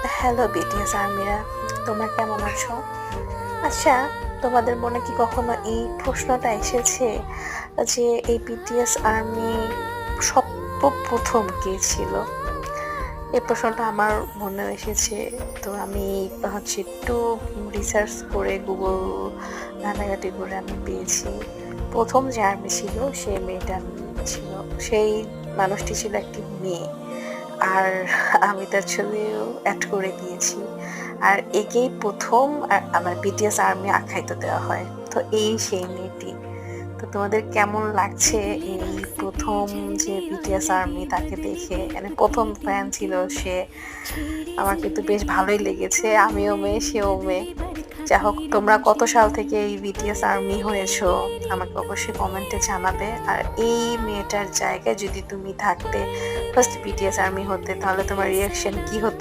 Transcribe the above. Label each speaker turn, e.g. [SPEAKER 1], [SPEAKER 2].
[SPEAKER 1] Hello BTS আর্মিরা, তোমরা কেমন আছো? আচ্ছা, তোমাদের মনে কি কখনো এই প্রশ্নটা এসেছে যে এই বিটিএস আর্মি সর্বপ্রথম কে ছিল? এই প্রশ্নটা আমার মনেও এসেছে। তো আমি একটু রিসার্চ করে গুগল ঘাটাঘাটি করে আমি পেয়েছি প্রথম যে আর্মি ছিল সে মেয়েটা ছিল। সেই মানুষটি ছিল একটি মেয়ে। আর আমি তার ছবিও অ্যাড করে দিয়েছি। আর একেই প্রথম আমার বিটিএস আর্মি আখ্যায়িত দেওয়া হয়। তো এই সেই মেয়েটি। তো তোমাদের কেমন লাগছে এই প্রথম যে বিটিএস আর্মি তাকে দেখে? মানে প্রথম ফ্যান ছিল সে। আমার কিন্তু বেশ ভালোই লেগেছে। আমিও মেয়ে, সেও মেয়ে। যা হোক, তোমরা কত সাল থেকে এই বিটিএস আর্মি হয়েছো আমাকে অবশ্যই কমেন্টে জানাবে। আর এই মেয়েটার জায়গায় যদি তুমি থাকতে, ফার্স্ট বিটিএস আর্মি হতে, তাহলে তোমার রিয়াকশন কি হতো?